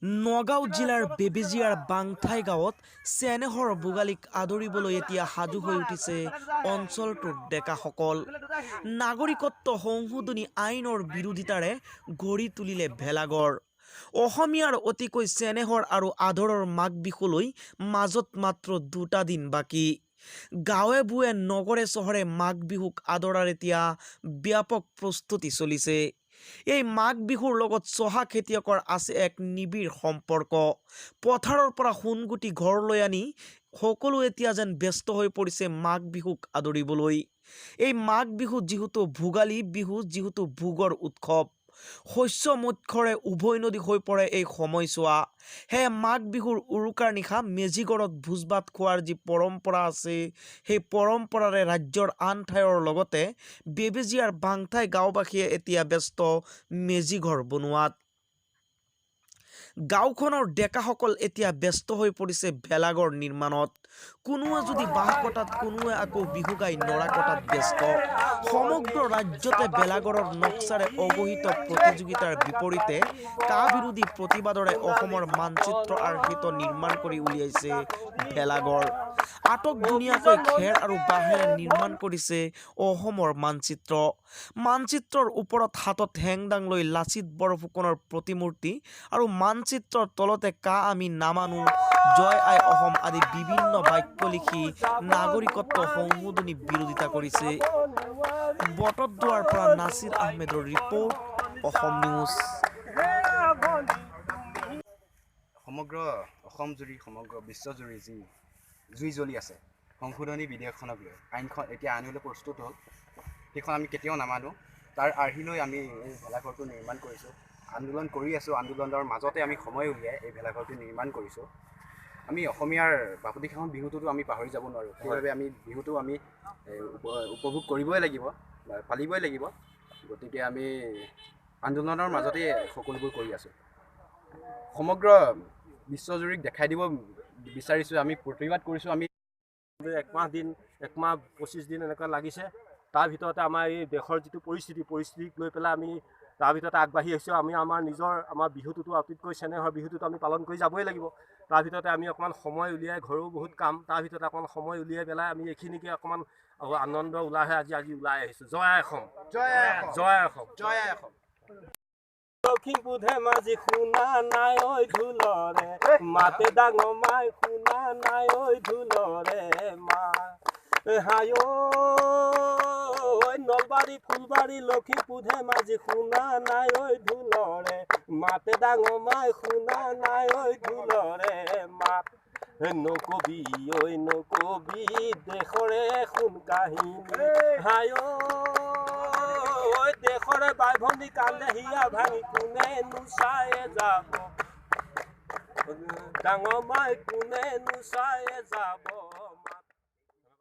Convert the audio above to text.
নগাঁও জিলাৰ বেবেজিয়াৰ বাংঠাই গাঁৱত চেনেহৰ ভোগালীক আদৰিবলৈ এতিয়া সাজু হৈ উঠিছে অঞ্চলটোৰ ডেকাসকল। নাগৰিকত্ব সংশোধনী আইনৰ বিৰোধিতাৰে গঢ়ি তুলিলে ভেলাঘৰ। অসমীয়াৰ অতিকৈ চেনেহৰ আৰু আদৰৰ মাঘ বিহুলৈ মাজত মাত্ৰ 2টা দিন বাকী। গাঁৱে ভূঞে নগৰে চহৰে মাঘ বিহুক আদৰাৰ এতিয়া ব্যাপক প্ৰস্তুতি চলিছে। এই মাঘ বিহুৰ লগত চহা খেতিয়কৰ আছে এক নিবিড় সম্পৰ্ক। পথাৰৰ পৰা সোণগুটি ঘৰলৈ আনি সকলো এতিয়া যেন ব্যস্ত হৈ পৰিছে মাঘ বিহুক আদৰিবলৈ। এই মাঘ বিহু যিহেতু ভোগালী বিহু, যিহেতু ভোগৰ উৎসৱ, শস্য মক্ষৰে উভৈ নদী হৈ পৰে এই সময়ছোৱা। সেয়ে মাঘ বিহুৰ উৰুকাৰ নিশা মেজিঘৰত ভোজ ভাত খোৱাৰ যি পৰম্পৰা আছে, সেই পৰম্পৰাৰে ৰাজ্যৰ আন ঠাইৰ লগতে বেবেজিয়াৰ বাংঠাই গাঁওবাসীয়ে এতিয়া ব্যস্ত মেজিঘৰ বনোৱাত। গাঁওখনৰ ডেকাসকল এতিয়া ব্যস্ত হৈ পৰিছে ভেলাঘৰ নিৰ্মাণত। কোনোৱে যদি বাঁহ কটাত, কোনোৱে আকৌ বিহু গাই নৰা কটাত ব্যস্ত। সমগ্ৰ ৰাজ্যতে ভেলাঘৰৰ নক্সাৰে অৱহিত প্ৰতিযোগিতাৰ বিপৰীতে কা বিৰোধী প্ৰতিবাদৰে অসমৰ মানচিত্ৰ আৰ্হিত নিৰ্মাণ কৰি উলিয়াইছে ভেলাঘৰ। আটকধুনীয়াকৈ খেৰ আৰু বাঁহেৰে নিৰ্মাণ কৰিছে অসমৰ মানচিত্ৰ। মানচিত্ৰৰ ওপৰত হাতত হেংদাং লৈ লাচিত বৰফুকনৰ প্ৰতিমূৰ্তি আৰু মানচিত্ৰৰ তলতে কা আমি নামানো, জয় আই অসম আদি বিভিন্ন বাক্য লিখি নাগৰিকত্ব সংশোধনী বিৰোধিতা কৰিছে। বটদ্ৰৱাৰ পৰা নাছিৰ আহমেদৰ ৰিপৰ্ট, অসম নিউজ। সমগ্ৰ অসম জুৰি, সমগ্ৰ বিশ্বজুৰি যি জুই জ্বলি আছে সংশোধনী বিধেয়কখনক লৈ, আইনখন এতিয়া আনিবলৈ প্ৰস্তুত হ'ল, সেইখন আমি কেতিয়াও নামানো। তাৰ আৰ্হি লৈ আমি এই ভেলাঘৰটো নিৰ্মাণ কৰিছোঁ, আন্দোলন কৰি আছোঁ। আন্দোলনৰ মাজতে আমি সময় উলিয়াই এই ভেলাঘৰটো নিৰ্মাণ কৰিছোঁ। আমি অসমীয়াৰ বাপতিসাহোন বিহুটোতো আমি পাহৰি যাব নোৱাৰোঁ। সেইবাবে আমি বিহুটো আমি উপভোগ কৰিবই লাগিব, পালিবই লাগিব। গতিকে আমি আন্দোলনৰ মাজতে সকলোবোৰ কৰি আছোঁ। সমগ্ৰ বিশ্বজুৰিক দেখাই দিব বিচাৰিছোঁ, আমি প্ৰতিবাদ কৰিছোঁ। আমি 1 মাহ দিন, 1 মাহ 25 দিন এনেকুৱা লাগিছে। তাৰ ভিতৰতে আমাৰ এই দেশৰ যিটো পৰিস্থিতিক লৈ পেলাই আমি তাৰ ভিতৰতে আগবাঢ়ি আহিছোঁ। আমি আমাৰ বিহুটোতো অতিকৈ চেনেহৰ বিহুটোতো আমি পালন কৰি যাবই লাগিব। তাৰ ভিতৰতে আমি অকণমান সময় উলিয়াই, ঘৰো বহুত কাম, তাৰ ভিতৰতে অকণমান সময় উলিয়াই পেলাই আমি এইখিনিকে অকণমান আনন্দ উলাহে আজি ওলাই আহিছোঁ। জয় আই অসম, জয় আই অসম, জয় আই অসম, জয় আই অসম। লখিমপুৰ ধেমাজি শুনা নাই ঐ ঢোলৰে, মাতে ডাঙৰ মাই শুনা নাই ঐ ঢোলৰে মা। হাই ঐ নলবাৰী ফুলবাৰী লখিমপুৰ ধেমাজি শুনা নাই ঐ ঢোলৰে, মাতে ডাঙৰ মাই শুনা নাই ঐ ঢোলৰে মাত। নকবি ঐ নকবি দেশৰে সোণ কাহিনী, হাই ঐ দেশৰে বাই ভনী কান্দে হিয়া ভাঙি, কোনে নোচাই যাব ডাঙৰ মাই, কোনে নোচাই যাব।